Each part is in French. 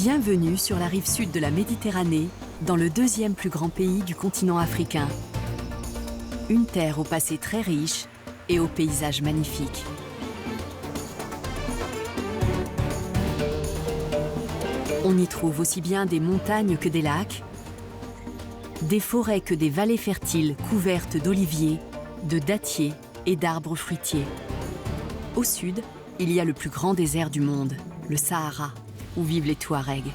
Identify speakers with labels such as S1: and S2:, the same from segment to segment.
S1: Bienvenue sur la rive sud de la Méditerranée, dans le deuxième plus grand pays du continent africain. Une terre au passé très riche et aux paysages magnifiques. On y trouve aussi bien des montagnes que des lacs, des forêts que des vallées fertiles couvertes d'oliviers, de dattiers et d'arbres fruitiers. Au sud, il y a le plus grand désert du monde, le Sahara, où vivent les Touaregs.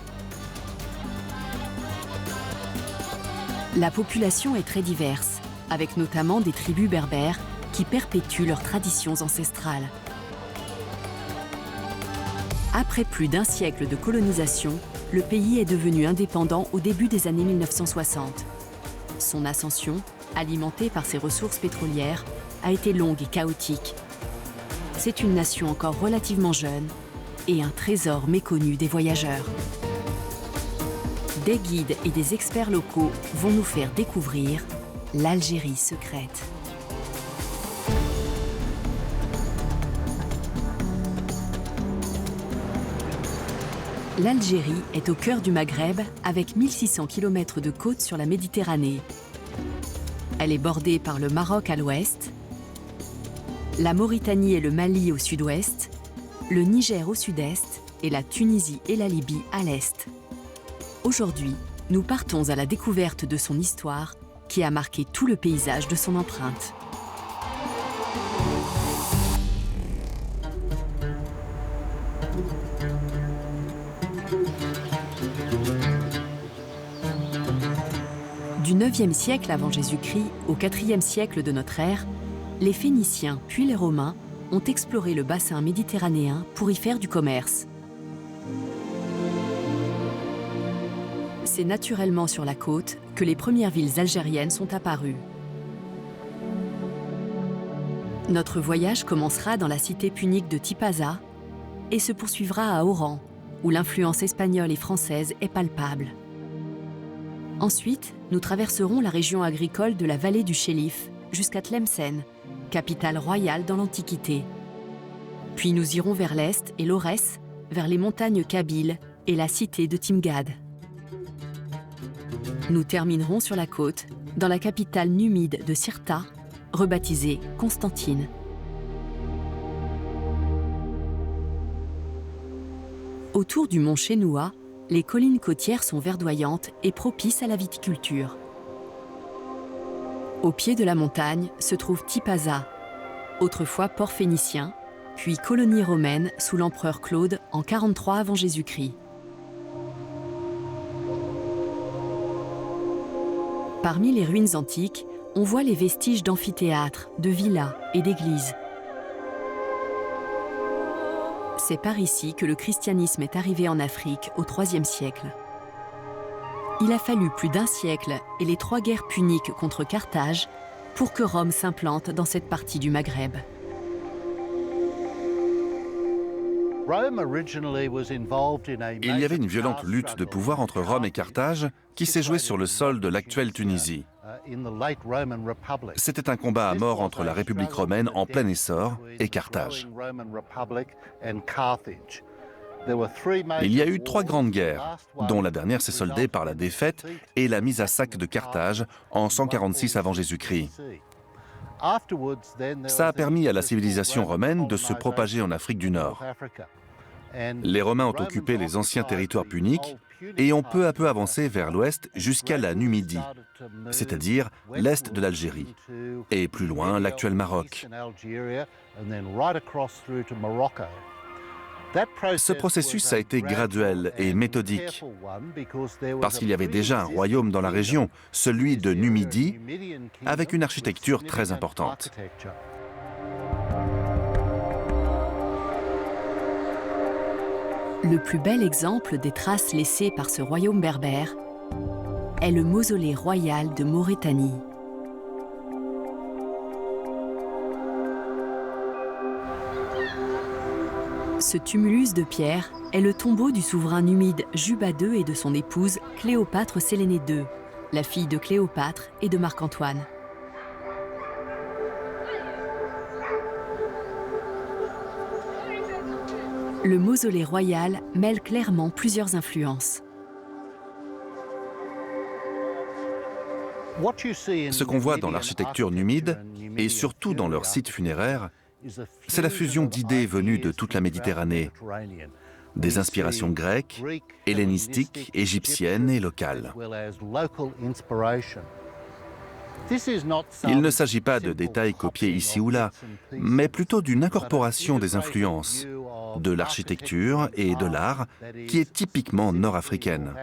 S1: La population est très diverse, avec notamment des tribus berbères qui perpétuent leurs traditions ancestrales. Après plus d'un siècle de colonisation, le pays est devenu indépendant au début des années 1960. Son ascension, alimentée par ses ressources pétrolières, a été longue et chaotique. C'est une nation encore relativement jeune et un trésor méconnu des voyageurs. Des guides et des experts locaux vont nous faire découvrir l'Algérie secrète. L'Algérie est au cœur du Maghreb avec 1600 km de côte sur la Méditerranée. Elle est bordée par le Maroc à l'ouest, la Mauritanie et le Mali au sud-ouest, le Niger au sud-est et la Tunisie et la Libye à l'est. Aujourd'hui, nous partons à la découverte de son histoire qui a marqué tout le paysage de son empreinte. Du 9e siècle avant Jésus-Christ au 4e siècle de notre ère, les Phéniciens puis les Romains ont exploré le bassin méditerranéen pour y faire du commerce. C'est naturellement sur la côte que les premières villes algériennes sont apparues. Notre voyage commencera dans la cité punique de Tipaza et se poursuivra à Oran, où l'influence espagnole et française est palpable. Ensuite, nous traverserons la région agricole de la vallée du Chélif jusqu'à Tlemcen, capitale royale dans l'Antiquité. Puis nous irons vers l'est et l'Aurès, vers les montagnes kabyles et la cité de Timgad. Nous terminerons sur la côte, dans la capitale numide de Sirta, rebaptisée Constantine. Autour du mont Chénoua, les collines côtières sont verdoyantes et propices à la viticulture. Au pied de la montagne se trouve Tipaza, autrefois port phénicien, puis colonie romaine sous l'empereur Claude en 43 avant Jésus-Christ. Parmi les ruines antiques, on voit les vestiges d'amphithéâtres, de villas et d'églises. C'est par ici que le christianisme est arrivé en Afrique au IIIe siècle. Il a fallu plus d'un siècle et les 3 guerres puniques contre Carthage pour que Rome s'implante dans cette partie du Maghreb.
S2: Il y avait une violente lutte de pouvoir entre Rome et Carthage qui s'est jouée sur le sol de l'actuelle Tunisie. C'était un combat à mort entre la République romaine en plein essor et Carthage. Il y a eu 3 grandes guerres, dont la dernière s'est soldée par la défaite et la mise à sac de Carthage en 146 avant Jésus-Christ. Ça a permis à la civilisation romaine de se propager en Afrique du Nord. Les Romains ont occupé les anciens territoires puniques et ont peu à peu avancé vers l'ouest jusqu'à la Numidie, c'est-à-dire l'est de l'Algérie, et plus loin l'actuel Maroc. Ce processus a été graduel et méthodique, parce qu'il y avait déjà un royaume dans la région, celui de Numidie, avec une architecture très importante.
S1: Le plus bel exemple des traces laissées par ce royaume berbère est le mausolée royal de Maurétanie. Ce tumulus de pierre est le tombeau du souverain numide Juba II et de son épouse Cléopâtre Sélénée II, la fille de Cléopâtre et de Marc-Antoine. le mausolée royal mêle clairement plusieurs influences.
S2: Ce qu'on voit dans l'architecture numide, et surtout dans leurs sites funéraires, c'est la fusion d'idées venues de toute la Méditerranée, des inspirations grecques, hellénistiques, égyptiennes et locales. Il ne s'agit pas de détails copiés ici ou là, mais plutôt d'une incorporation des influences, de l'architecture et de l'art qui est typiquement nord-africaine.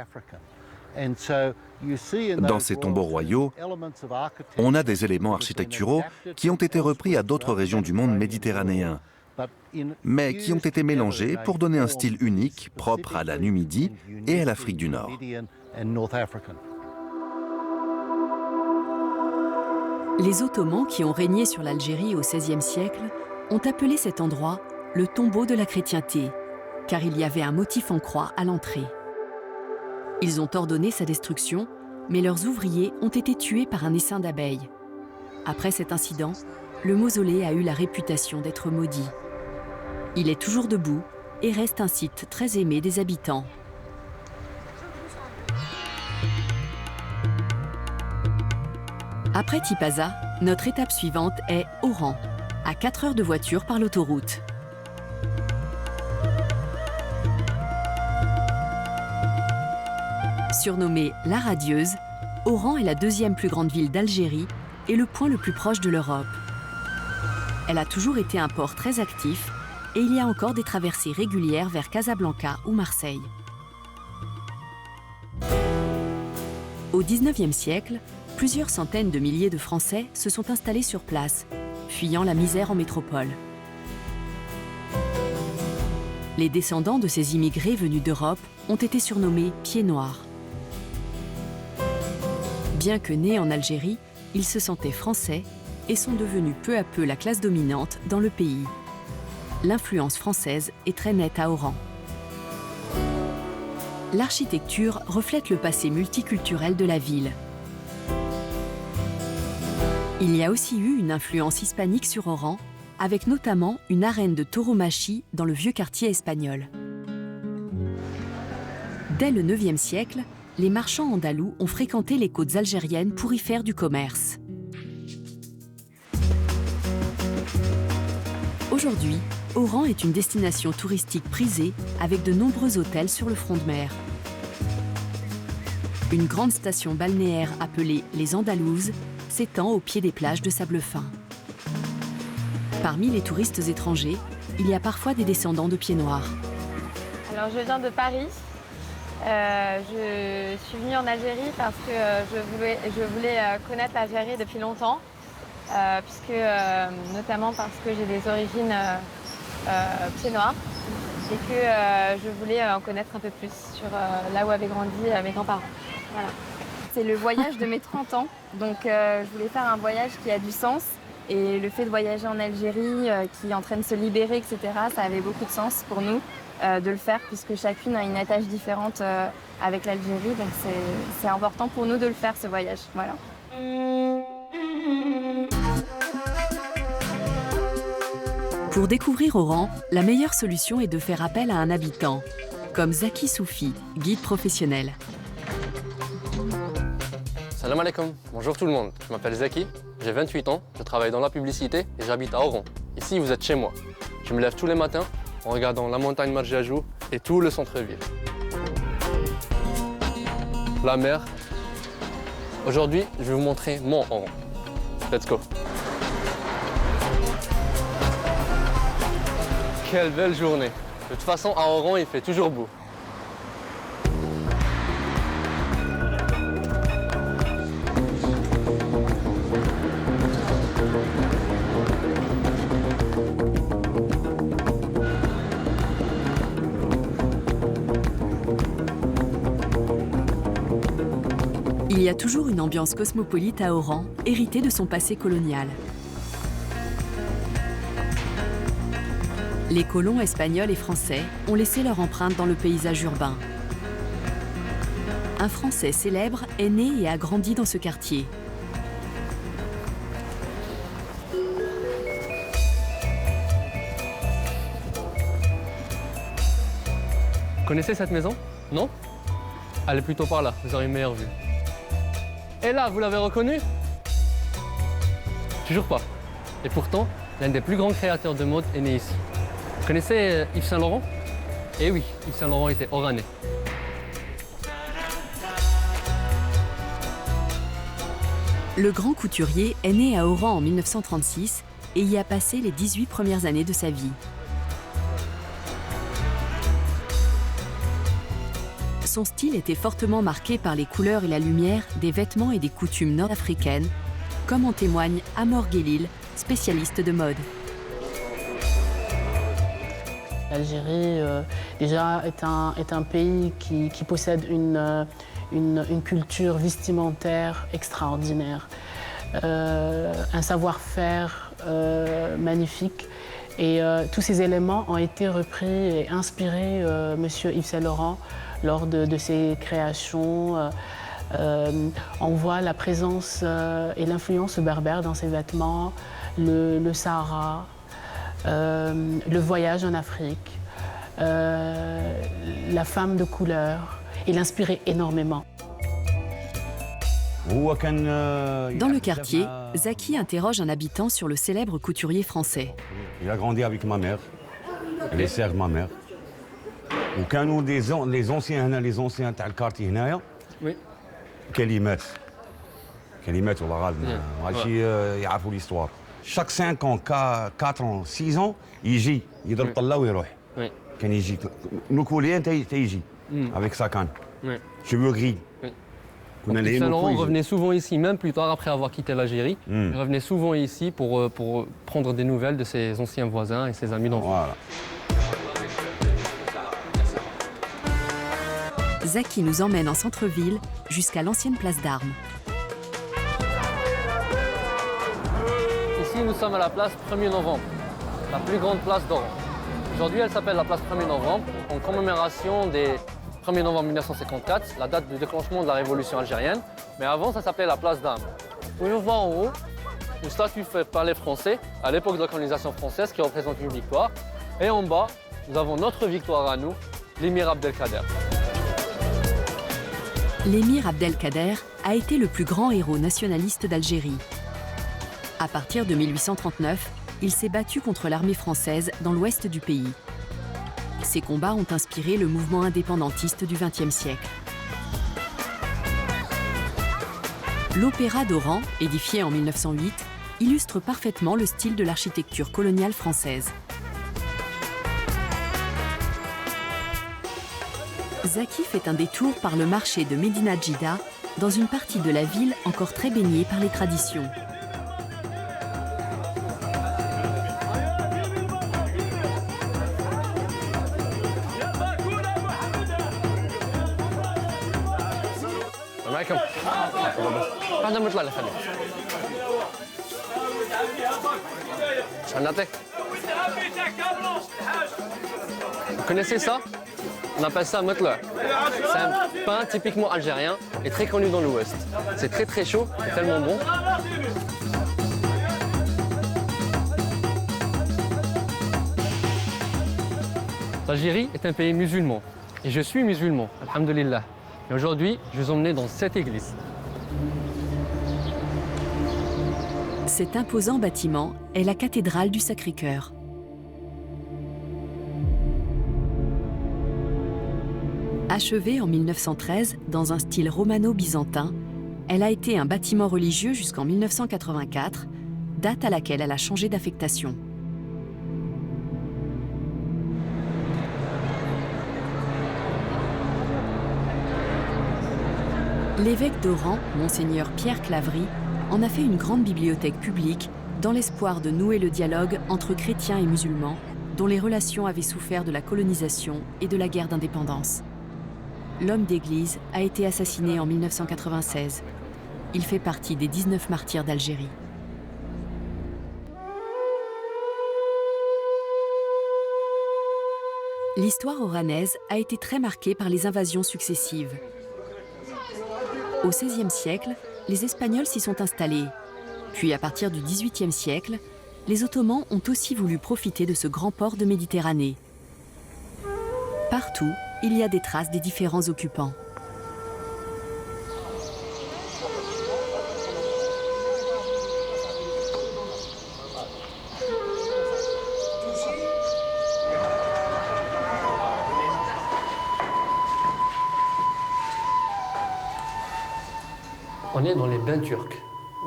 S2: Dans ces tombeaux royaux, on a des éléments architecturaux qui ont été repris à d'autres régions du monde méditerranéen, mais qui ont été mélangés pour donner un style unique propre à la Numidie et à l'Afrique du Nord.
S1: Les Ottomans qui ont régné sur l'Algérie au XVIe siècle ont appelé cet endroit le tombeau de la chrétienté, car il y avait un motif en croix à l'entrée. Ils ont ordonné sa destruction, mais leurs ouvriers ont été tués par un essaim d'abeilles. Après cet incident, le mausolée a eu la réputation d'être maudit. Il est toujours debout et reste un site très aimé des habitants. Après Tipaza, notre étape suivante est Oran, à 4 heures de voiture par l'autoroute. Surnommée La Radieuse, Oran est la deuxième plus grande ville d'Algérie et le point le plus proche de l'Europe. Elle a toujours été un port très actif et il y a encore des traversées régulières vers Casablanca ou Marseille. Au XIXe siècle, plusieurs centaines de milliers de Français se sont installés sur place, fuyant la misère en métropole. Les descendants de ces immigrés venus d'Europe ont été surnommés « pieds noirs ». Bien que nés en Algérie, ils se sentaient français et sont devenus peu à peu la classe dominante dans le pays. L'influence française est très nette à Oran. L'architecture reflète le passé multiculturel de la ville. Il y a aussi eu une influence hispanique sur Oran, avec notamment une arène de tauromachie dans le vieux quartier espagnol. Dès le IXe siècle, les marchands andalous ont fréquenté les côtes algériennes pour y faire du commerce. Aujourd'hui, Oran est une destination touristique prisée avec de nombreux hôtels sur le front de mer. Une grande station balnéaire appelée les Andalouses s'étend au pied des plages de sable fin. Parmi les touristes étrangers, il y a parfois des descendants de pieds noirs.
S3: Alors, je viens de Paris. Je suis venue en Algérie parce que je voulais connaître l'Algérie depuis longtemps, notamment parce que j'ai des origines pieds noirs et que je voulais en connaître un peu plus sur là où avaient grandi mes grands-parents. Voilà. C'est le voyage de mes 30 ans, donc je voulais faire un voyage qui a du sens. Et le fait de voyager en Algérie, qui est en train de se libérer, etc., ça avait beaucoup de sens pour nous de le faire, puisque chacune a une attache différente avec l'Algérie. Donc c'est important pour nous de le faire, ce voyage. Voilà.
S1: Pour découvrir Oran, la meilleure solution est de faire appel à un habitant, comme Zaki Soufi, guide professionnel.
S4: Salam alaikum, bonjour tout le monde, je m'appelle Zaki, j'ai 28 ans, je travaille dans la publicité et j'habite à Oran. Ici, vous êtes chez moi. Je me lève tous les matins en regardant la montagne Marjajou et tout le centre-ville. La mer. Aujourd'hui, je vais vous montrer mon Oran. Let's go. Quelle belle journée. De toute façon, à Oran, il fait toujours beau.
S1: Il y a toujours une ambiance cosmopolite à Oran, héritée de son passé colonial. Les colons espagnols et français ont laissé leur empreinte dans le paysage urbain. Un Français célèbre est né et a grandi dans ce quartier.
S4: Vous connaissez cette maison? Non? Elle est plutôt par là, vous aurez une meilleure vue. Et là, vous l'avez reconnu? Toujours pas. Et pourtant, l'un des plus grands créateurs de mode est né ici. Vous connaissez Yves Saint Laurent? Eh oui, Yves Saint Laurent était oranais.
S1: Le grand couturier est né à Oran en 1936 et y a passé les 18 premières années de sa vie. Son style était fortement marqué par les couleurs et la lumière des vêtements et des coutumes nord-africaines, comme en témoigne Amor Guellil, spécialiste de mode.
S5: L'Algérie, déjà, est un pays qui possède une culture vestimentaire extraordinaire, un savoir-faire magnifique. Et tous ces éléments ont été repris et inspirés Monsieur Yves Saint Laurent lors de ses créations. On voit la présence et l'influence berbère dans ses vêtements, le Sahara, le voyage en Afrique, la femme de couleur. Il inspirait énormément.
S1: Dans le quartier, Zaki interroge un habitant sur le célèbre couturier français.
S6: Il a grandi avec ma mère, les sœurs de ma mère. وكانوا les anciens تاع الكارتي هنايا.
S4: Oui.
S6: كلمات والله غالب ماشي يعرفوا l'histoire. Chaque 5 ans, 4 ans, 6 ans, يجي يضرب طله ويروح.
S4: Oui.
S6: كان يجي نوكولين تيجي avec sa canne.
S4: Oui.
S6: Cheveux gris.
S4: Oui. Yves Saint Laurent revenait souvent ici, même plus tard après avoir quitté l'Algérie. Il revenait souvent ici pour prendre des nouvelles de ses anciens voisins et ses amis d'enfance.
S6: Voilà.
S1: Zaki nous emmène en centre-ville jusqu'à l'ancienne place d'Armes.
S4: Ici, nous sommes à la place 1er novembre, la plus grande place d'Oran. Aujourd'hui, elle s'appelle la place 1er novembre, en commémoration des 1er novembre 1954, la date du déclenchement de la révolution algérienne. Mais avant, ça s'appelait la place d'Armes. Où on voit en haut une statue faite par les Français à l'époque de la colonisation française qui représente une victoire. Et en bas, nous avons notre victoire à nous, l'émir Abdelkader.
S1: L'émir Abdelkader a été le plus grand héros nationaliste d'Algérie. À partir de 1839, il s'est battu contre l'armée française dans l'ouest du pays. Ces combats ont inspiré le mouvement indépendantiste du XXe siècle. L'Opéra d'Oran, édifié en 1908, illustre parfaitement le style de l'architecture coloniale française. Zaki fait un détour par le marché de Médina Djida, dans une partie de la ville encore très baignée par les traditions.
S4: Vous connaissez ça? On appelle ça motla. C'est un pain typiquement algérien et très connu dans l'Ouest. C'est très chaud et tellement bon. L'Algérie est un pays musulman et je suis musulman, alhamdoulilah. Et aujourd'hui, je vais vous emmener dans cette église.
S1: Cet imposant bâtiment est la cathédrale du Sacré-Cœur. Achevée en 1913 dans un style romano-byzantin, elle a été un bâtiment religieux jusqu'en 1984, date à laquelle elle a changé d'affectation. L'évêque d'Oran, Monseigneur Pierre Claverie, en a fait une grande bibliothèque publique dans l'espoir de nouer le dialogue entre chrétiens et musulmans, dont les relations avaient souffert de la colonisation et de la guerre d'indépendance. L'homme d'église a été assassiné en 1996. Il fait partie des 19 martyrs d'Algérie. L'histoire oranaise a été très marquée par les invasions successives. Au XVIe siècle, les Espagnols s'y sont installés. Puis à partir du XVIIIe siècle, les Ottomans ont aussi voulu profiter de ce grand port de Méditerranée. Partout, il y a des traces des différents occupants.
S4: On est dans les bains turcs,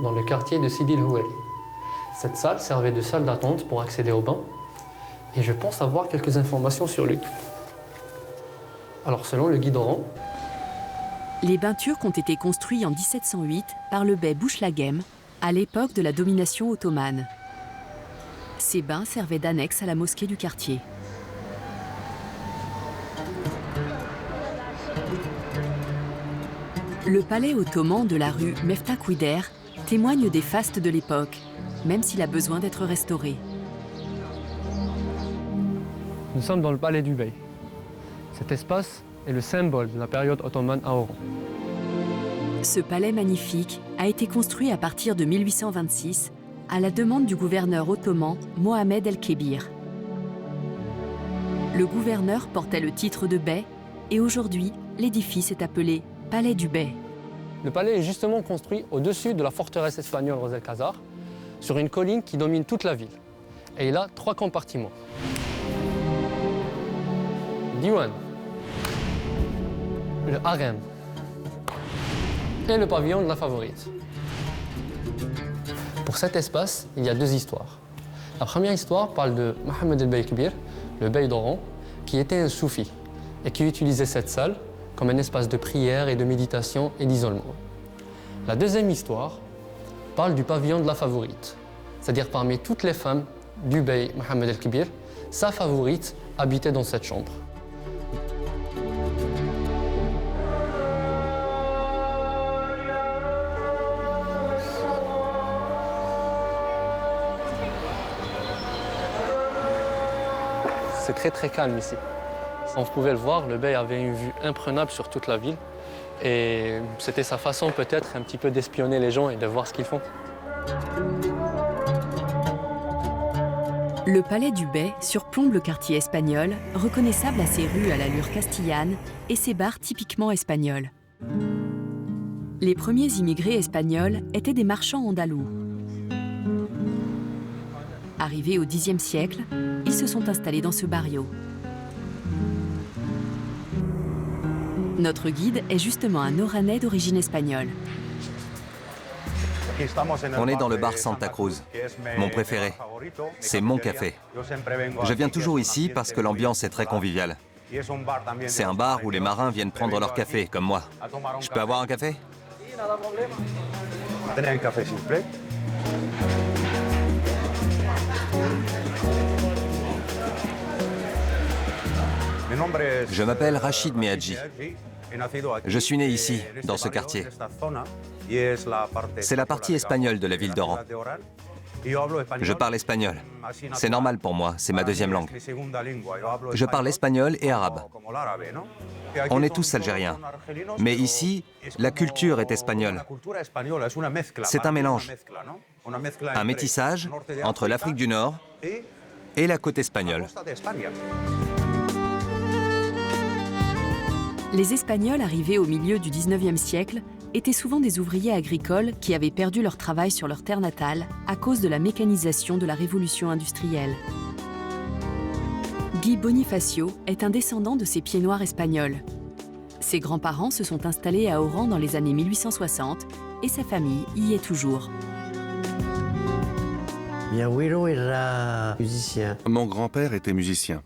S4: dans le quartier de Sidi El Houari. Cette salle servait de salle d'attente pour accéder au bain, et je pense avoir quelques informations sur lui. Alors selon le guide Oran,
S1: Les bains turcs ont été construits en 1708 par le bey Bouchlaghem, à l'époque de la domination ottomane. Ces bains servaient d'annexe à la mosquée du quartier. Le palais ottoman de la rue Meftakouider témoigne des fastes de l'époque, même s'il a besoin d'être restauré.
S4: nous sommes dans le palais du bey. Cet espace est le symbole de la période ottomane à Oran.
S1: Ce palais magnifique a été construit à partir de 1826 à la demande du gouverneur ottoman Mohamed el-Kébir. Le gouverneur portait le titre de bey et aujourd'hui, l'édifice est appelé Palais du Bey.
S4: Le palais est justement construit au-dessus de la forteresse espagnole Ros el Khazar, sur une colline qui domine toute la ville. Et il a 3 compartiments. Diwan, le harem et le pavillon de la favorite. Pour cet espace, il y a 2 histoires. La première histoire parle de Mohamed el-Bey Kébir, le bey d'Oran, qui était un soufi et qui utilisait cette salle comme un espace de prière et de méditation et d'isolement. La deuxième histoire parle du pavillon de la favorite, c'est-à-dire parmi toutes les femmes du bey Mohamed el-Kébir, sa favorite habitait dans cette chambre. C'est très calme ici. On pouvait le voir, le bey avait une vue imprenable sur toute la ville et c'était sa façon peut-être un petit peu d'espionner les gens et de voir ce qu'ils font.
S1: Le palais du bey surplombe le quartier espagnol, reconnaissable à ses rues à l'allure castillane et ses bars typiquement espagnols. Les premiers immigrés espagnols étaient des marchands andalous. Arrivés au Xe siècle, ils se sont installés dans ce barrio. Notre guide est justement un Oranais d'origine espagnole.
S7: On est dans le bar Santa Cruz, mon préféré. C'est mon café. Je viens toujours ici parce que l'ambiance est très conviviale. C'est un bar où les marins viennent prendre leur café, comme moi. Je peux avoir un café? Je m'appelle Rachid Meadji. Je suis né ici, dans ce quartier. C'est la partie espagnole de la ville d'Oran. Je parle espagnol. C'est normal pour moi, c'est ma deuxième langue. Je parle espagnol et arabe. On est tous algériens. Mais ici, la culture est espagnole. C'est un mélange. Un métissage entre l'Afrique du Nord et la côte espagnole.
S1: Les Espagnols arrivés au milieu du XIXe siècle étaient souvent des ouvriers agricoles qui avaient perdu leur travail sur leur terre natale à cause de la mécanisation de la révolution industrielle. Guy Bonifacio est un descendant de ces pieds-noirs espagnols. Ses grands-parents se sont installés à Oran dans les années 1860 et sa famille y est toujours.
S2: Mon grand-père était musicien.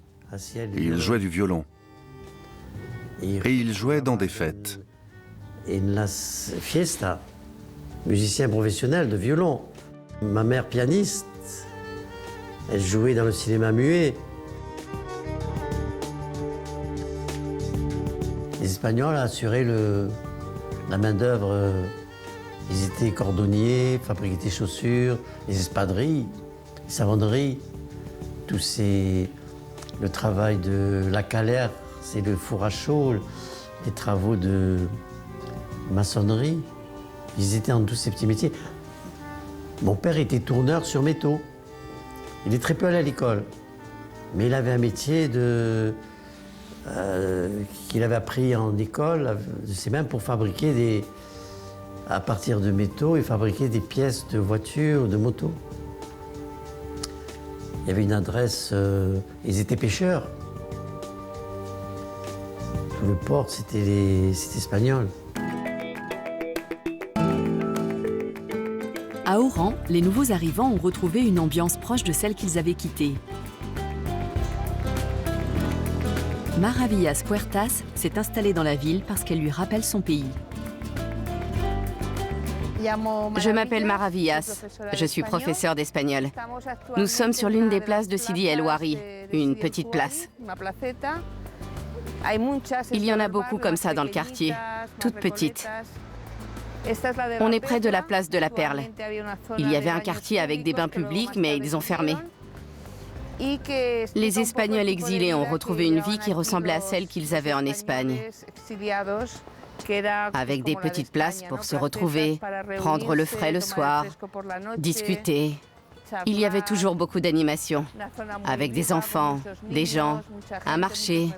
S2: Il jouait du violon. Et il jouait dans des fêtes.
S8: Fiesta, musicien professionnel de violon. Ma mère pianiste, elle jouait dans le cinéma muet. Les Espagnols assuraient la main-d'œuvre. Ils étaient cordonniers, fabriquaient des chaussures, les espadrilles, les savonneries. Le travail de la calère, c'est le four à chaud, les travaux de maçonnerie. Ils étaient dans tous ces petits métiers. Mon père était tourneur sur métaux. Il est très peu allé à l'école. Mais il avait un métier qu'il avait appris en école. C'est même pour fabriquer à partir de métaux et fabriquer des pièces de voitures, de motos. Il y avait une adresse, ils étaient pêcheurs. Tout le port, c'était espagnol.
S1: À Oran, les nouveaux arrivants ont retrouvé une ambiance proche de celle qu'ils avaient quittée. Maravillas Puertas s'est installée dans la ville parce qu'elle lui rappelle son pays.
S9: Je m'appelle Maravillas, je suis professeure d'espagnol. Nous sommes sur l'une des places de Sidi El Ouari, une petite place. Il y en a beaucoup comme ça dans le quartier, toutes petites. On est près de la place de la Perle. Il y avait un quartier avec des bains publics, mais ils ont fermé. Les Espagnols exilés ont retrouvé une vie qui ressemblait à celle qu'ils avaient en Espagne, avec des petites places pour se retrouver, prendre le frais le soir, discuter. Il y avait toujours beaucoup d'animation, avec des enfants, des gens, un marché.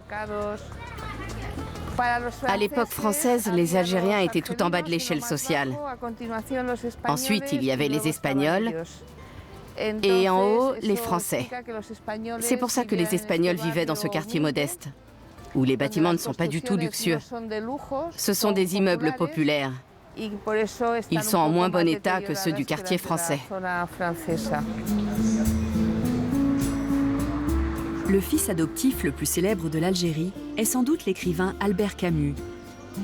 S9: À l'époque française, les Algériens étaient tout en bas de l'échelle sociale. Ensuite, il y avait les Espagnols et en haut, les Français. C'est pour ça que les Espagnols vivaient dans ce quartier modeste, où les bâtiments ne sont pas du tout luxueux. Ce sont des immeubles populaires. Ils sont en moins bon état que ceux du quartier français.
S1: Le fils adoptif le plus célèbre de l'Algérie est sans doute l'écrivain Albert Camus.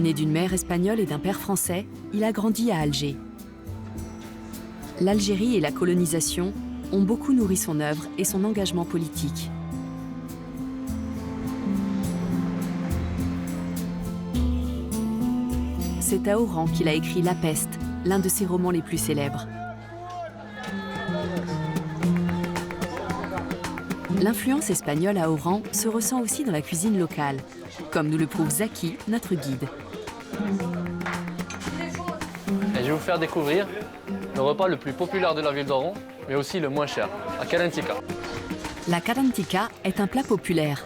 S1: Né d'une mère espagnole et d'un père français, il a grandi à Alger. L'Algérie et la colonisation ont beaucoup nourri son œuvre et son engagement politique. C'est à Oran qu'il a écrit La Peste, l'un de ses romans les plus célèbres. L'influence espagnole à Oran se ressent aussi dans la cuisine locale, comme nous le prouve Zaki, notre guide.
S4: Et je vais vous faire découvrir le repas le plus populaire de la ville d'Oran, mais aussi le moins cher, la kalantika.
S1: La kalantika est un plat populaire.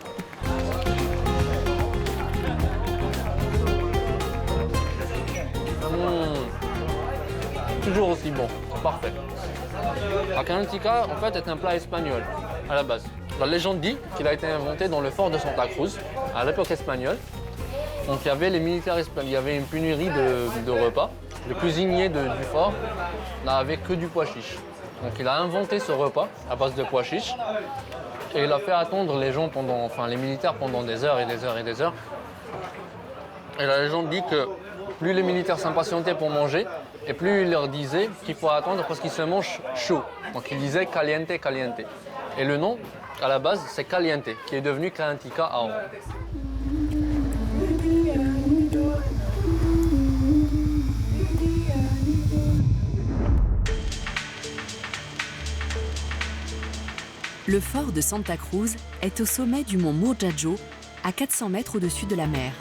S4: Toujours aussi bon, parfait. La kalantika, en fait, est un plat espagnol, à la base. La légende dit qu'il a été inventé dans le fort de Santa Cruz, à l'époque espagnole. Donc il y avait les militaires espagnols, il y avait une pénurie de repas. Le cuisinier du fort n'avait que du pois chiche. Donc il a inventé ce repas à base de pois chiche. Et il a fait attendre les gens les militaires pendant des heures et des heures et des heures. Et la légende dit que plus les militaires s'impatientaient pour manger, et plus il leur disait qu'il faut attendre parce qu'ils se mangent chaud. Donc il disait caliente, caliente. Et le nom, à la base, c'est caliente, qui est devenu kalantika à Oran.
S1: Le fort de Santa Cruz est au sommet du mont Murjajo, à 400 mètres au-dessus de la mer.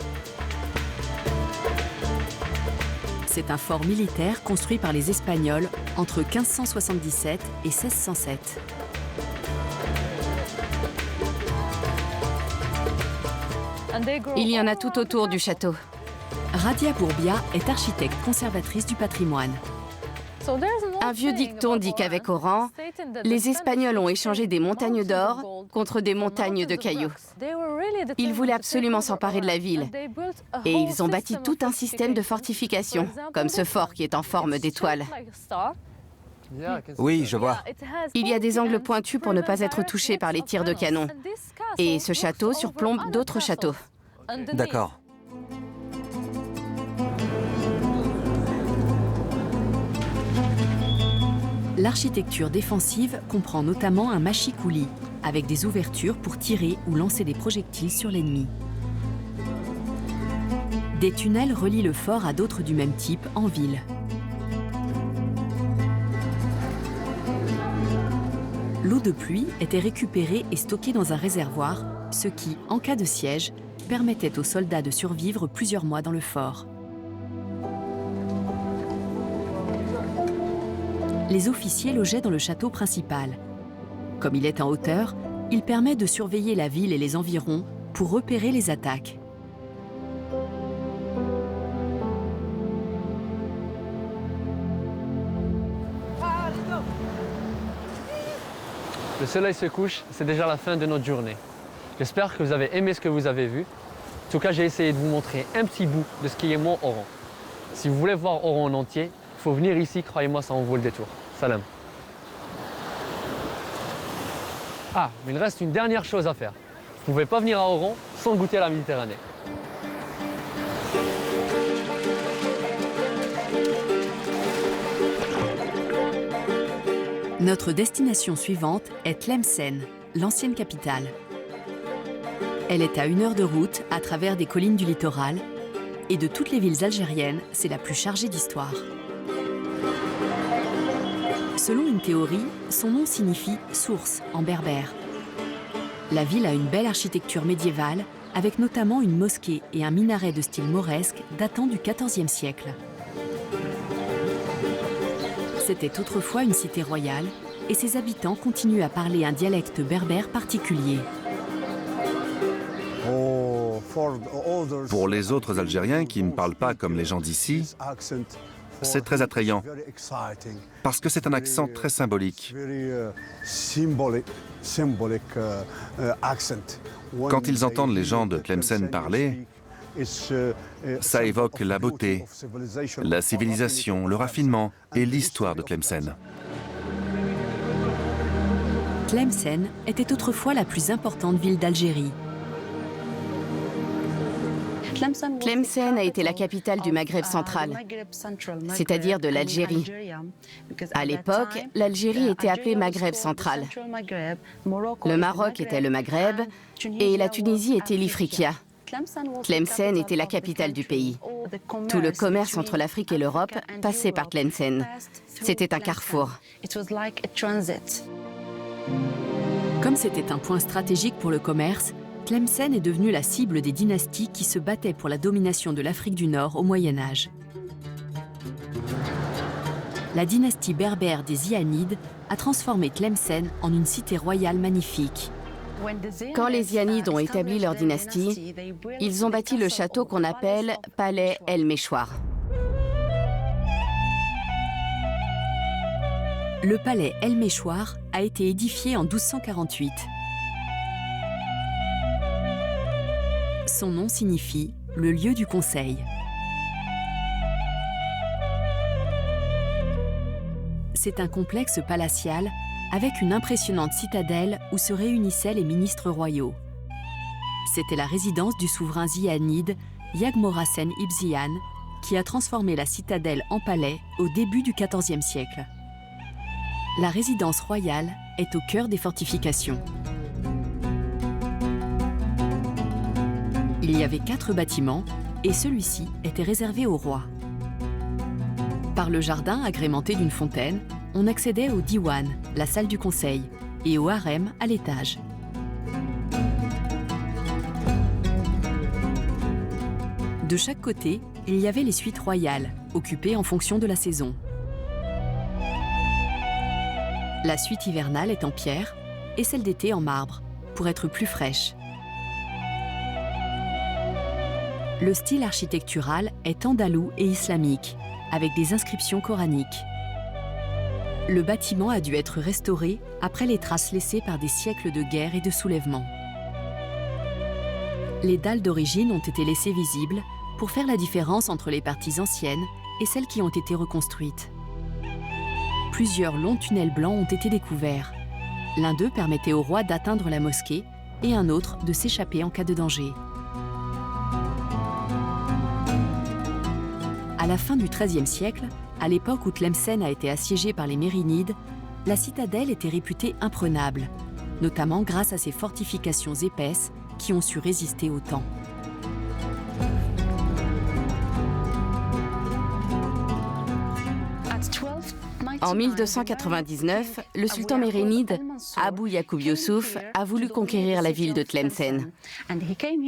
S1: C'est un fort militaire construit par les Espagnols entre 1577 et 1607.
S9: Il y en a tout autour du château.
S1: Radia Bourbia est architecte conservatrice du patrimoine.
S9: Un vieux dicton dit qu'avec Oran, les Espagnols ont échangé des montagnes d'or contre des montagnes de cailloux. Ils voulaient absolument s'emparer de la ville. Et ils ont bâti tout un système de fortification, comme ce fort qui est en forme d'étoile.
S7: Oui, je vois.
S9: Il y a des angles pointus pour ne pas être touché par les tirs de canon. Et ce château surplombe d'autres châteaux.
S7: D'accord.
S1: L'architecture défensive comprend notamment un machikouli, avec des ouvertures pour tirer ou lancer des projectiles sur l'ennemi. Des tunnels relient le fort à d'autres du même type en ville. L'eau de pluie était récupérée et stockée dans un réservoir, ce qui, en cas de siège, permettait aux soldats de survivre plusieurs mois dans le fort. Les officiers logeaient dans le château principal. Comme il est en hauteur, il permet de surveiller la ville et les environs pour repérer les attaques.
S4: Le soleil se couche, c'est déjà la fin de notre journée. J'espère que vous avez aimé ce que vous avez vu. En tout cas, j'ai essayé de vous montrer un petit bout de ce qui est Mont Oran. Si vous voulez voir Oran en entier, il faut venir ici, croyez-moi, ça en vaut le détour. Salam. Ah, mais il reste une dernière chose à faire. Vous ne pouvez pas venir à Oran sans goûter à la Méditerranée.
S1: Notre destination suivante est Tlemcen, l'ancienne capitale. Elle est à 1 heure de route à travers des collines du littoral, et de toutes les villes algériennes, c'est la plus chargée d'histoire. Selon une théorie, son nom signifie « source » en berbère. La ville a une belle architecture médiévale, avec notamment une mosquée et un minaret de style mauresque datant du XIVe siècle. C'était autrefois une cité royale, et ses habitants continuent à parler un dialecte berbère particulier.
S2: Pour les autres Algériens qui ne parlent pas comme les gens d'ici, c'est très attrayant, parce que c'est un accent très symbolique. Quand ils entendent les gens de Tlemcen parler, ça évoque la beauté, la civilisation, le raffinement et l'histoire de Tlemcen.
S1: Tlemcen était autrefois la plus importante ville d'Algérie.
S9: Tlemcen a été la capitale du Maghreb central, c'est-à-dire de l'Algérie. À l'époque, l'Algérie était appelée Maghreb central. Le Maroc était le Maghreb et la Tunisie était l'Ifriqiya. Tlemcen était la capitale du pays. Tout le commerce entre l'Afrique et l'Europe passait par Tlemcen. C'était un carrefour.
S1: Comme c'était un point stratégique pour le commerce, Tlemcen est devenue la cible des dynasties qui se battaient pour la domination de l'Afrique du Nord au Moyen Âge. La dynastie berbère des Zianides a transformé Tlemcen en une cité royale magnifique.
S9: Quand les Zianides ont établi leur dynastie, ils ont bâti le château qu'on appelle Palais El Méchoir.
S1: Le palais El Méchoir a été édifié en 1248. Son nom signifie « le lieu du conseil ». C'est un complexe palatial avec une impressionnante citadelle où se réunissaient les ministres royaux. C'était la résidence du souverain zianide Yagmorasen Ibn Ziyan qui a transformé la citadelle en palais au début du XIVe siècle. La résidence royale est au cœur des fortifications. Il y avait 4 bâtiments et celui-ci était réservé au roi. Par le jardin agrémenté d'une fontaine, on accédait au diwan, la salle du conseil, et au harem à l'étage. De chaque côté, il y avait les suites royales, occupées en fonction de la saison. La suite hivernale est en pierre et celle d'été en marbre, pour être plus fraîche. Le style architectural est andalou et islamique, avec des inscriptions coraniques. Le bâtiment a dû être restauré après les traces laissées par des siècles de guerre et de soulèvements. Les dalles d'origine ont été laissées visibles pour faire la différence entre les parties anciennes et celles qui ont été reconstruites. Plusieurs longs tunnels blancs ont été découverts. L'un d'eux permettait au roi d'atteindre la mosquée et un autre de s'échapper en cas de danger. À la fin du XIIIe siècle, à l'époque où Tlemcen a été assiégée par les Mérinides, la citadelle était réputée imprenable, notamment grâce à ses fortifications épaisses qui ont su résister au temps.
S9: En 1299, le sultan mérénide, Abou Yacoub Youssouf, a voulu conquérir la ville de Tlemcen.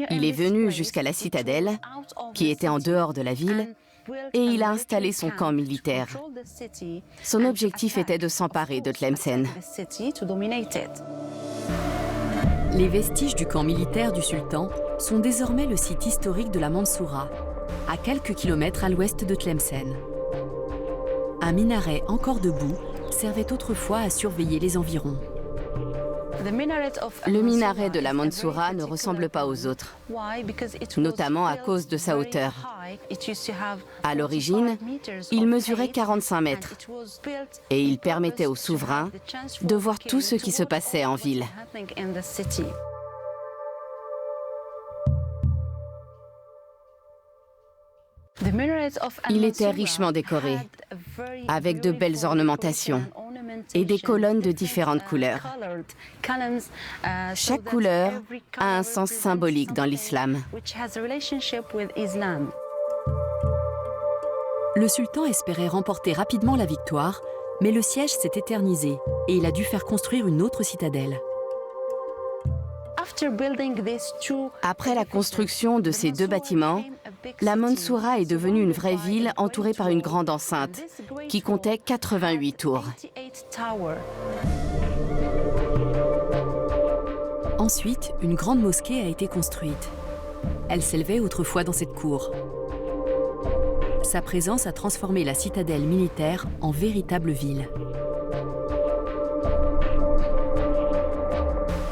S9: Il est venu jusqu'à la citadelle, qui était en dehors de la ville, et il a installé son camp militaire. Son objectif était de s'emparer de Tlemcen.
S1: Les vestiges du camp militaire du sultan sont désormais le site historique de la Mansoura, à quelques kilomètres à l'ouest de Tlemcen. Un minaret encore debout servait autrefois à surveiller les environs.
S9: Le minaret de la Mansoura ne ressemble pas aux autres, notamment à cause de sa hauteur. À l'origine, il mesurait 45 mètres et il permettait aux souverains de voir tout ce qui se passait en ville. Il était richement décoré, avec de belles ornementations et des colonnes de différentes couleurs. Chaque couleur a un sens symbolique dans l'islam.
S1: Le sultan espérait remporter rapidement la victoire, mais le siège s'est éternisé et il a dû faire construire une autre citadelle.
S9: Après la construction de ces deux bâtiments, la Mansoura est devenue une vraie ville entourée par une grande enceinte qui comptait 88 tours.
S1: Ensuite, une grande mosquée a été construite. Elle s'élevait autrefois dans cette cour. Sa présence a transformé la citadelle militaire en véritable ville.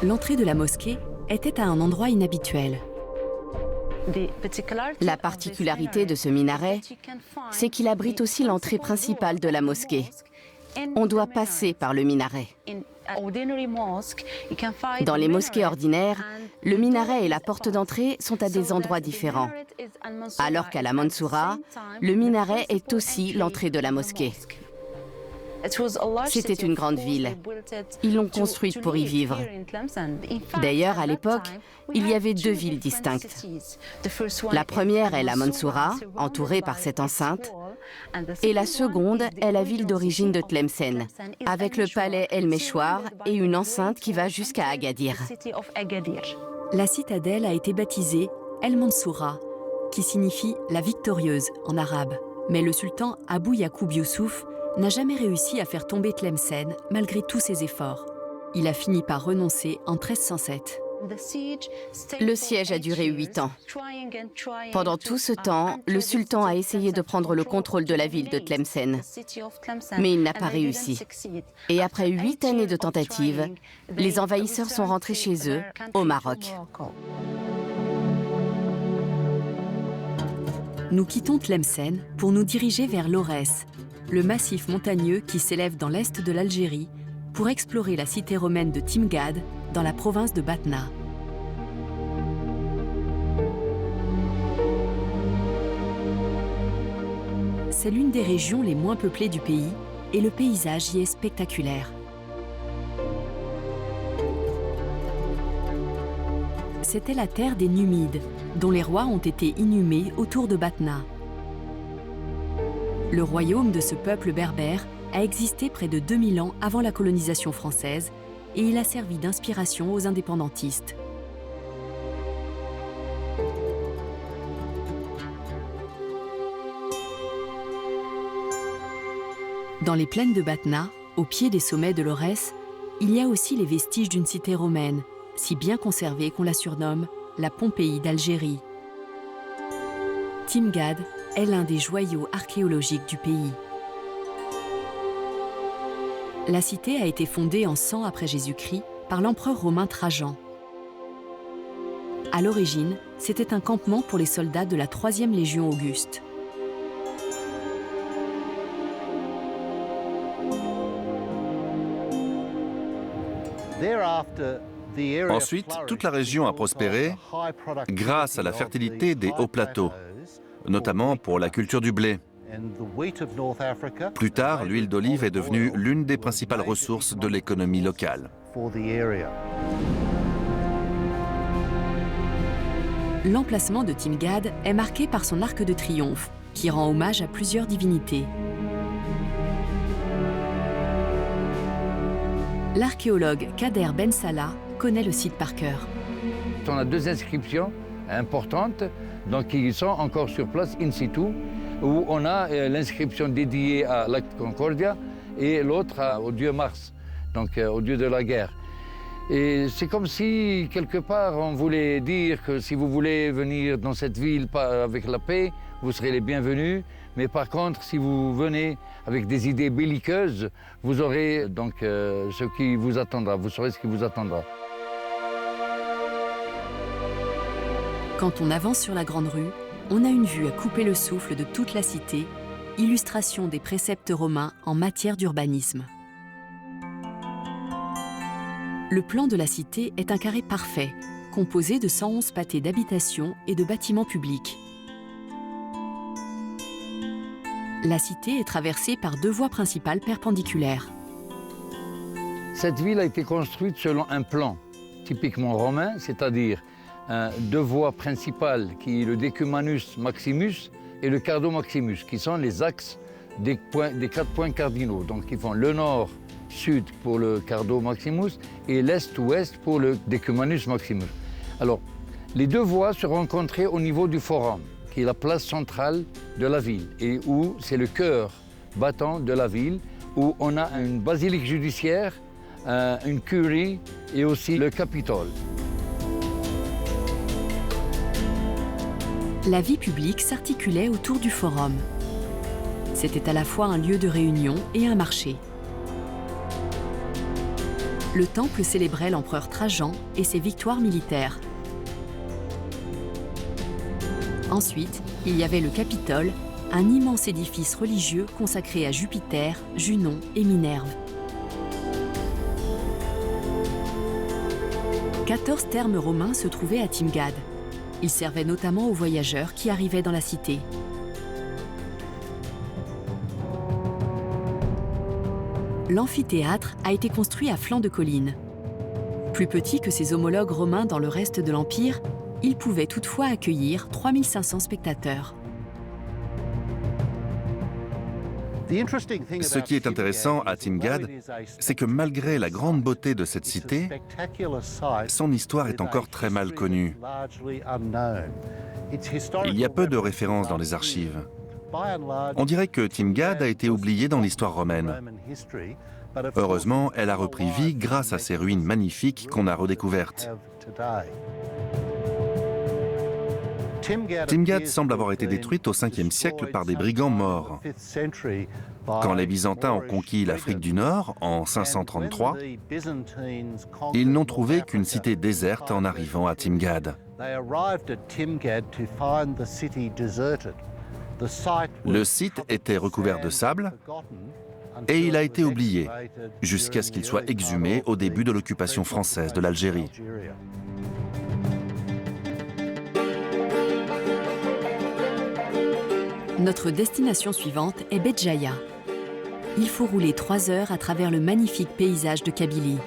S1: L'entrée de la mosquée était à un endroit inhabituel.
S9: La particularité de ce minaret, c'est qu'il abrite aussi l'entrée principale de la mosquée. On doit passer par le minaret. Dans les mosquées ordinaires, le minaret et la porte d'entrée sont à des endroits différents, alors qu'à la Mansoura, le minaret est aussi l'entrée de la mosquée. C'était une grande ville. Ils l'ont construite pour y vivre. D'ailleurs, à l'époque, il y avait deux villes distinctes. La première est la Mansoura, entourée par cette enceinte, et la seconde est la ville d'origine de Tlemcen, avec le palais El Meshwar et une enceinte qui va jusqu'à Agadir.
S1: La citadelle a été baptisée El Mansoura, qui signifie la victorieuse en arabe. Mais le sultan Abou Yacoub Youssouf n'a jamais réussi à faire tomber Tlemcen malgré tous ses efforts. Il a fini par renoncer en 1307.
S9: Le siège a duré 8 ans. Pendant tout ce temps, le sultan a essayé de prendre le contrôle de la ville de Tlemcen, mais il n'a pas réussi. Et après 8 années de tentatives, les envahisseurs sont rentrés chez eux, au Maroc.
S1: Nous quittons Tlemcen pour nous diriger vers l'Aurès, le massif montagneux qui s'élève dans l'est de l'Algérie, pour explorer la cité romaine de Timgad, dans la province de Batna. C'est l'une des régions les moins peuplées du pays et le paysage y est spectaculaire. C'était la terre des Numides, dont les rois ont été inhumés autour de Batna. Le royaume de ce peuple berbère a existé près de 2000 ans avant la colonisation française et il a servi d'inspiration aux indépendantistes. Dans les plaines de Batna, au pied des sommets de l'Aurès, il y a aussi les vestiges d'une cité romaine, si bien conservée qu'on la surnomme la Pompéi d'Algérie. Timgad est l'un des joyaux archéologiques du pays. La cité a été fondée en 100 après Jésus-Christ par l'empereur romain Trajan. À l'origine, c'était un campement pour les soldats de la 3e Légion Auguste.
S2: Ensuite, toute la région a prospéré grâce à la fertilité des hauts plateaux, notamment pour la culture du blé. Plus tard, l'huile d'olive est devenue l'une des principales ressources de l'économie locale.
S1: L'emplacement de Timgad est marqué par son arc de triomphe, qui rend hommage à plusieurs divinités. L'archéologue Kader Ben Salah connaît le site par cœur.
S10: On a deux inscriptions importantes donc, qui sont encore sur place in situ, où on a l'inscription dédiée à l'acte Concordia et l'autre au dieu Mars, donc au dieu de la guerre. Et c'est comme si, quelque part, on voulait dire que si vous voulez venir dans cette ville avec la paix, vous serez les bienvenus. Mais par contre, si vous venez avec des idées belliqueuses, vous aurez donc ce qui vous attendra, vous saurez ce qui vous attendra.
S1: Quand on avance sur la Grande Rue, on a une vue à couper le souffle de toute la cité, illustration des préceptes romains en matière d'urbanisme. Le plan de la cité est un carré parfait, composé de 111 pâtés d'habitations et de bâtiments publics. La cité est traversée par 2 voies principales perpendiculaires.
S10: Cette ville a été construite selon un plan typiquement romain, c'est-à-dire 2 voies principales qui est le Decumanus Maximus et le Cardo Maximus, qui sont les axes des 4 points cardinaux. Donc ils font le nord-sud pour le Cardo Maximus et l'est-ouest pour le Decumanus Maximus. Alors, les 2 voies se rencontraient au niveau du Forum, qui est la place centrale de la ville et où c'est le cœur battant de la ville, où on a une basilique judiciaire, une curie et aussi le Capitole.
S1: La vie publique s'articulait autour du Forum. C'était à la fois un lieu de réunion et un marché. Le temple célébrait l'empereur Trajan et ses victoires militaires. Ensuite, il y avait le Capitole, un immense édifice religieux consacré à Jupiter, Junon et Minerve. 14 thermes romains se trouvaient à Timgad. Ils servaient notamment aux voyageurs qui arrivaient dans la cité. L'amphithéâtre a été construit à flanc de colline. Plus petit que ses homologues romains dans le reste de l'Empire, il pouvait toutefois accueillir 3500 spectateurs.
S2: Ce qui est intéressant à Timgad, c'est que malgré la grande beauté de cette cité, son histoire est encore très mal connue. Il y a peu de références dans les archives. On dirait que Timgad a été oubliée dans l'histoire romaine. Heureusement, elle a repris vie grâce à ces ruines magnifiques qu'on a redécouvertes. Timgad semble avoir été détruite au 5e siècle par des brigands morts. Quand les Byzantins ont conquis l'Afrique du Nord en 533, ils n'ont trouvé qu'une cité déserte en arrivant à Timgad. Le site était recouvert de sable et il a été oublié jusqu'à ce qu'il soit exhumé au début de l'occupation française de l'Algérie.
S1: Notre destination suivante est Béjaïa. Il faut rouler 3 heures à travers le magnifique paysage de Kabylie.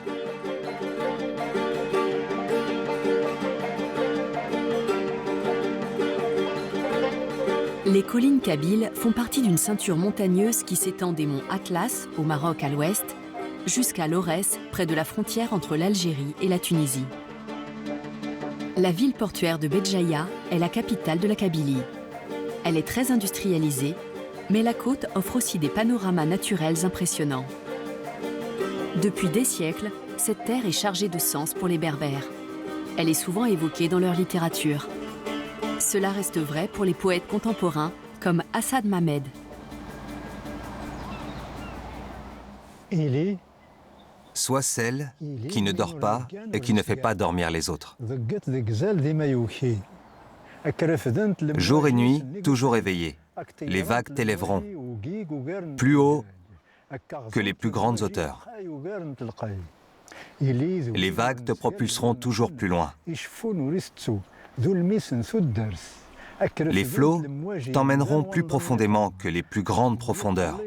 S1: Les collines kabyles font partie d'une ceinture montagneuse qui s'étend des monts Atlas, au Maroc à l'ouest, jusqu'à l'Aurès, près de la frontière entre l'Algérie et la Tunisie. La ville portuaire de Béjaïa est la capitale de la Kabylie. Elle est très industrialisée, mais la côte offre aussi des panoramas naturels impressionnants. Depuis des siècles, cette terre est chargée de sens pour les Berbères. Elle est souvent évoquée dans leur littérature. Cela reste vrai pour les poètes contemporains comme Assad Mamed.
S7: Sois celle qui ne dort pas et qui ne fait pas dormir les autres. Jour et nuit, toujours éveillé, les vagues t'élèveront plus haut que les plus grandes hauteurs. Les vagues te propulseront toujours plus loin. Les flots t'emmèneront plus profondément que les plus grandes profondeurs.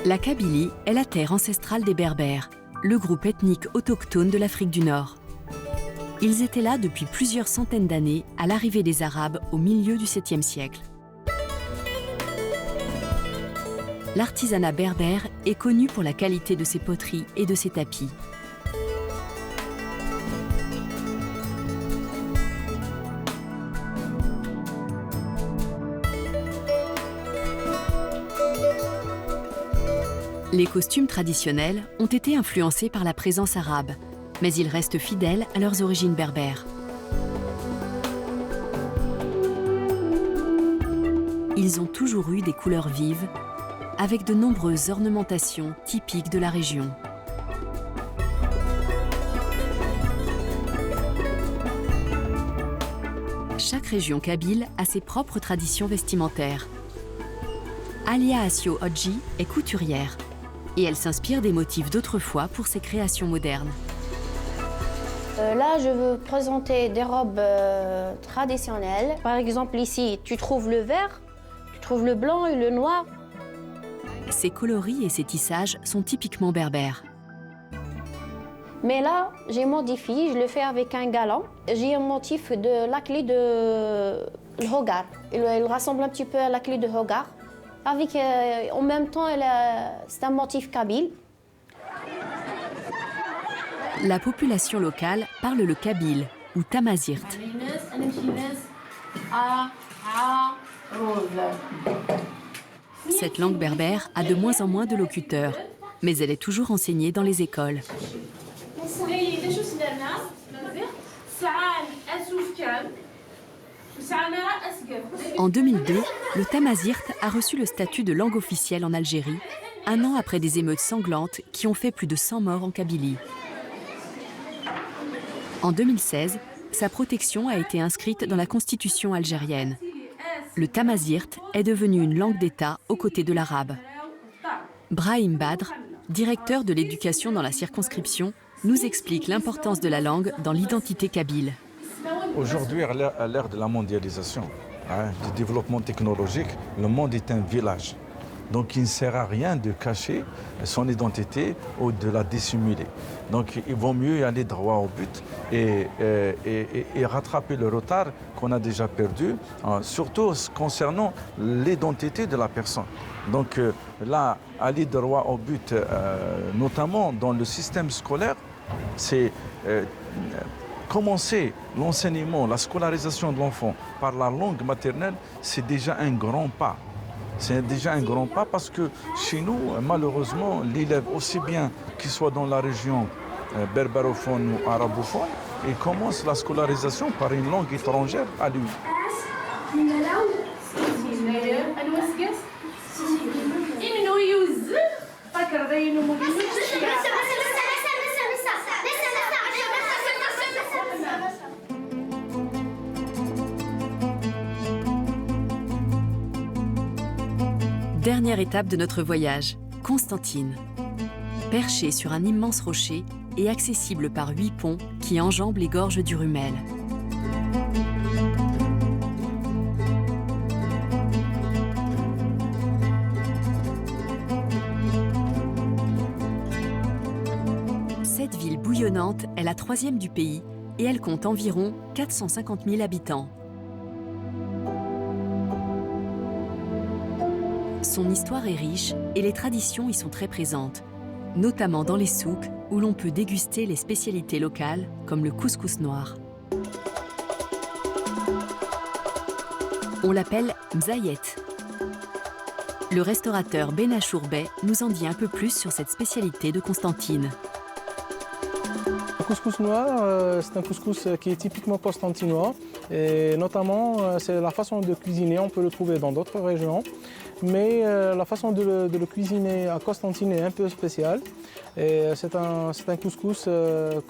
S1: La Kabylie est la terre ancestrale des Berbères, le groupe ethnique autochtone de l'Afrique du Nord. Ils étaient là depuis plusieurs centaines d'années à l'arrivée des Arabes au milieu du 7e siècle. L'artisanat berbère est connu pour la qualité de ses poteries et de ses tapis. Les costumes traditionnels ont été influencés par la présence arabe, mais ils restent fidèles à leurs origines berbères. Ils ont toujours eu des couleurs vives, avec de nombreuses ornementations typiques de la région. Chaque région kabyle a ses propres traditions vestimentaires. Alia Asio Hodji est couturière et elle s'inspire des motifs d'autrefois pour ses créations modernes.
S11: Là, je veux présenter des robes traditionnelles. Par exemple, ici, tu trouves le vert, tu trouves le blanc et le noir.
S1: Ces coloris et ces tissages sont typiquement berbères.
S11: Mais là, j'ai modifié, je le fais avec un galant. J'ai un motif de la clé de Hogar. Il ressemble un petit peu à la clé de Hogar. Avec, en même temps, c'est un motif kabyle.
S1: La population locale parle le kabyle ou tamazirt. Cette langue berbère a de moins en moins de locuteurs, mais elle est toujours enseignée dans les écoles. En 2002, le tamazirt a reçu le statut de langue officielle en Algérie, un an après des émeutes sanglantes qui ont fait plus de 100 morts en Kabylie. En 2016, sa protection a été inscrite dans la constitution algérienne. Le tamazirt est devenu une langue d'État aux côtés de l'arabe. Brahim Badr, directeur de l'éducation dans la circonscription, nous explique l'importance de la langue dans l'identité kabyle.
S12: Aujourd'hui, à l'ère de la mondialisation, du développement technologique, le monde est un village. Donc il ne sert à rien de cacher son identité ou de la dissimuler. Donc il vaut mieux aller droit au but et rattraper le retard qu'on a déjà perdu, surtout concernant l'identité de la personne. Donc là, aller droit au but, notamment dans le système scolaire, c'est commencer l'enseignement, la scolarisation de l'enfant par la langue maternelle, c'est déjà un grand pas. C'est déjà un grand pas parce que chez nous, malheureusement, l'élève, aussi bien qu'il soit dans la région berbérophone ou arabophone, il commence la scolarisation par une langue étrangère à lui.
S1: Dernière étape de notre voyage, Constantine. Perchée sur un immense rocher et accessible par 8 ponts qui enjambent les gorges du Rumel. Cette ville bouillonnante est la 3e du pays et elle compte environ 450 000 habitants. Son histoire est riche et les traditions y sont très présentes, notamment dans les souks où l'on peut déguster les spécialités locales comme le couscous noir. On l'appelle mzayet. Le restaurateur Benachour Bey nous en dit un peu plus sur cette spécialité de Constantine.
S13: Le couscous noir, c'est un couscous qui est typiquement constantinois. Et notamment, c'est la façon de cuisiner, on peut le trouver dans d'autres régions. Mais la façon de le cuisiner à Constantine est un peu spéciale. C'est un couscous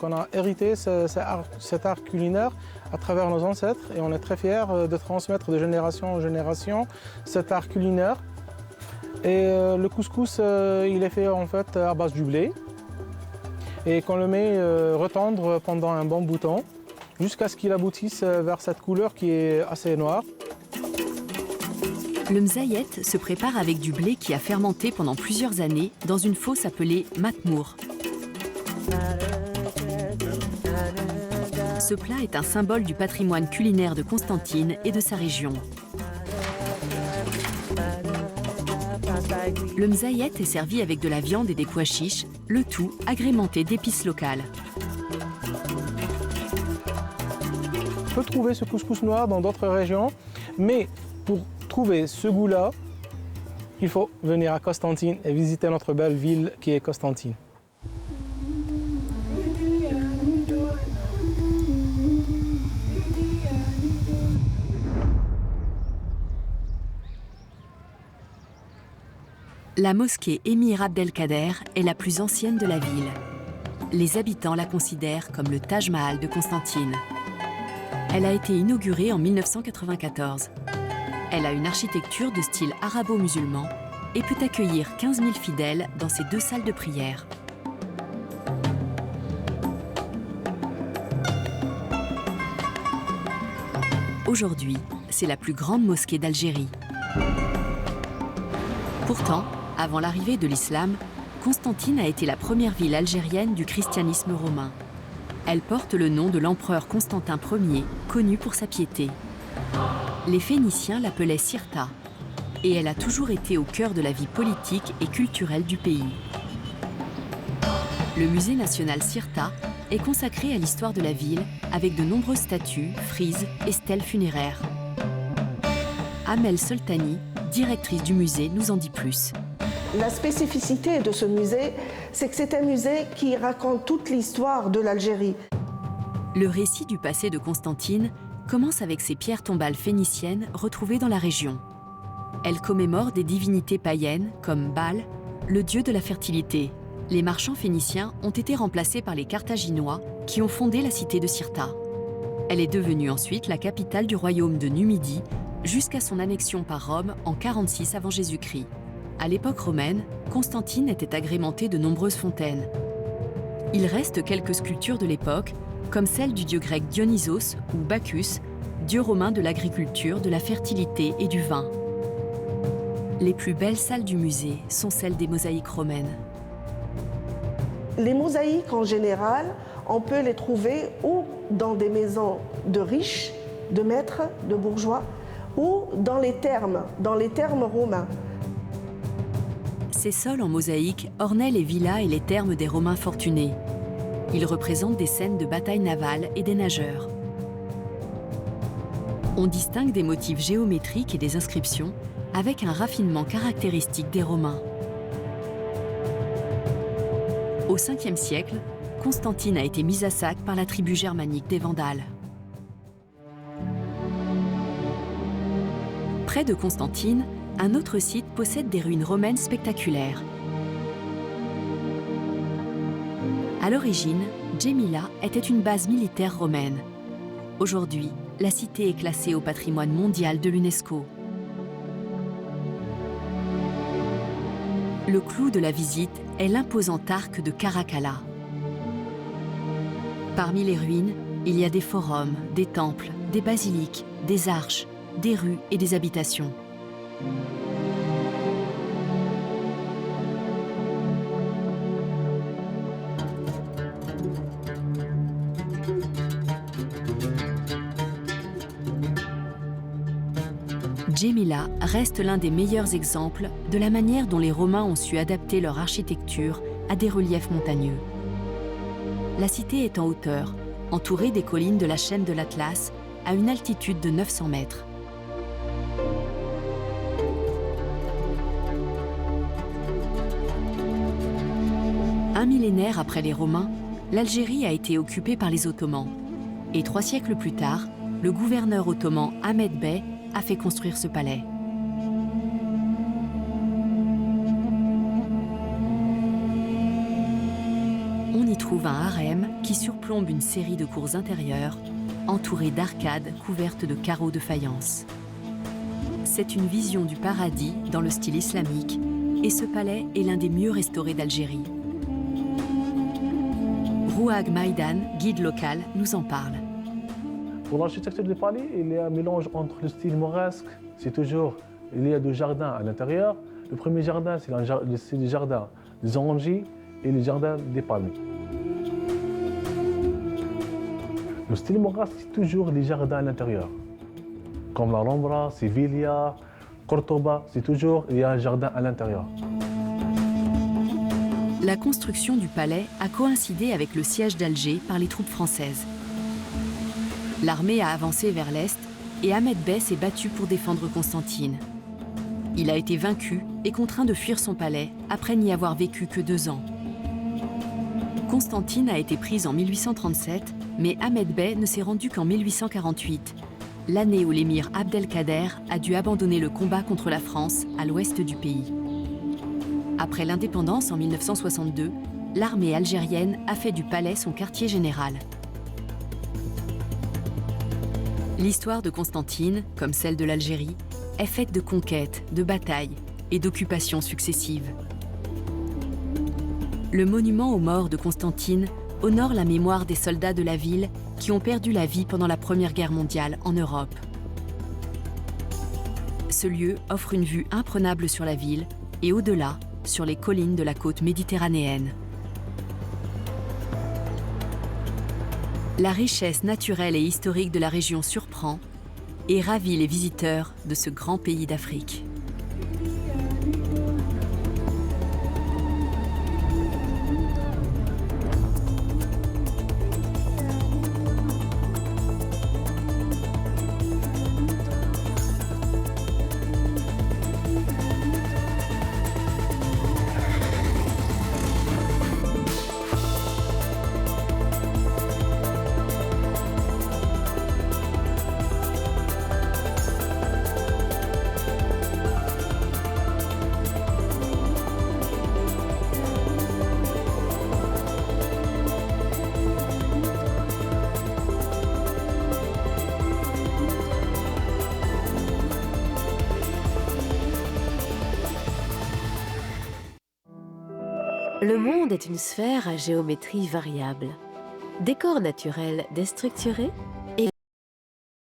S13: qu'on a hérité, cet art culinaire, à travers nos ancêtres. Et on est très fiers de transmettre de génération en génération cet art culinaire. Et le couscous, il est fait en fait à base du blé. Et qu'on le met retendre pendant un bon bout de temps, jusqu'à ce qu'il aboutisse vers cette couleur qui est assez noire.
S1: Le mzayet se prépare avec du blé qui a fermenté pendant plusieurs années dans une fosse appelée matmour. Ce plat est un symbole du patrimoine culinaire de Constantine et de sa région. Le mzayet est servi avec de la viande et des pois chiches, le tout agrémenté d'épices locales.
S13: On peut trouver ce couscous noir dans d'autres régions, mais pour trouver ce goût-là, il faut venir à Constantine et visiter notre belle ville qui est Constantine.
S1: La mosquée Émir Abdelkader est la plus ancienne de la ville. Les habitants la considèrent comme le Taj Mahal de Constantine. Elle a été inaugurée en 1994. Elle a une architecture de style arabo-musulman et peut accueillir 15 000 fidèles dans ses 2 salles de prière. Aujourd'hui, c'est la plus grande mosquée d'Algérie. Pourtant, avant l'arrivée de l'islam, Constantine a été la première ville algérienne du christianisme romain. Elle porte le nom de l'empereur Constantin Ier, connu pour sa piété. Les Phéniciens l'appelaient Cirta, et elle a toujours été au cœur de la vie politique et culturelle du pays. Le musée national Cirta est consacré à l'histoire de la ville avec de nombreuses statues, frises et stèles funéraires. Amel Soltani, directrice du musée, nous en dit plus.
S14: La spécificité de ce musée, c'est que c'est un musée qui raconte toute l'histoire de l'Algérie.
S1: Le récit du passé de Constantine commence avec ces pierres tombales phéniciennes retrouvées dans la région. Elles commémorent des divinités païennes comme Baal, le dieu de la fertilité. Les marchands phéniciens ont été remplacés par les Carthaginois qui ont fondé la cité de Cirta. Elle est devenue ensuite la capitale du royaume de Numidie jusqu'à son annexion par Rome en 46 avant Jésus-Christ. À l'époque romaine, Constantine était agrémentée de nombreuses fontaines. Il reste quelques sculptures de l'époque, comme celle du dieu grec Dionysos ou Bacchus, dieu romain de l'agriculture, de la fertilité et du vin. Les plus belles salles du musée sont celles des mosaïques romaines.
S14: Les mosaïques, en général, on peut les trouver ou dans des maisons de riches, de maîtres, de bourgeois, ou dans les thermes romains.
S1: Ces sols en mosaïque ornaient les villas et les thermes des Romains fortunés. Ils représentent des scènes de batailles navales et des nageurs. On distingue des motifs géométriques et des inscriptions avec un raffinement caractéristique des Romains. Au 5e siècle, Constantine a été mise à sac par la tribu germanique des Vandales. Près de Constantine, un autre site possède des ruines romaines spectaculaires. À l'origine, Djémila était une base militaire romaine. Aujourd'hui, la cité est classée au patrimoine mondial de l'UNESCO. Le clou de la visite est l'imposant arc de Caracalla. Parmi les ruines, il y a des forums, des temples, des basiliques, des arches, des rues et des habitations. Djémila reste l'un des meilleurs exemples de la manière dont les Romains ont su adapter leur architecture à des reliefs montagneux. La cité est en hauteur, entourée des collines de la chaîne de l'Atlas, à une altitude de 900 mètres. Un millénaire après les Romains, l'Algérie a été occupée par les Ottomans. Et 3 siècles plus tard, le gouverneur ottoman Ahmed Bey a fait construire ce palais. On y trouve un harem qui surplombe une série de cours intérieures, entourées d'arcades couvertes de carreaux de faïence. C'est une vision du paradis dans le style islamique, et ce palais est l'un des mieux restaurés d'Algérie. Rouhag Maïdan, guide local, nous en parle.
S13: Pour l'architecture du palais, il y a un mélange entre le style mauresque, c'est toujours, il y a des jardins à l'intérieur. Le premier jardin, c'est le jardin des orangers et le jardin des palmiers. Le style mauresque, c'est toujours les jardins à l'intérieur. Comme la Rambla, Sevilla, Cordoba, c'est toujours, il y a un jardin à l'intérieur.
S1: La construction du palais a coïncidé avec le siège d'Alger par les troupes françaises. L'armée a avancé vers l'est et Ahmed Bey s'est battu pour défendre Constantine. Il a été vaincu et contraint de fuir son palais après n'y avoir vécu que 2 ans. Constantine a été prise en 1837, mais Ahmed Bey ne s'est rendu qu'en 1848, l'année où l'émir Abdelkader a dû abandonner le combat contre la France à l'ouest du pays. Après l'indépendance en 1962, l'armée algérienne a fait du palais son quartier général. L'histoire de Constantine, comme celle de l'Algérie, est faite de conquêtes, de batailles et d'occupations successives. Le monument aux morts de Constantine honore la mémoire des soldats de la ville qui ont perdu la vie pendant la Première Guerre mondiale en Europe. Ce lieu offre une vue imprenable sur la ville et au-delà, sur les collines de la côte méditerranéenne. La richesse naturelle et historique de la région surprend et ravit les visiteurs de ce grand pays d'Afrique.
S15: Le monde est une sphère à géométrie variable. Décor naturel déstructuré,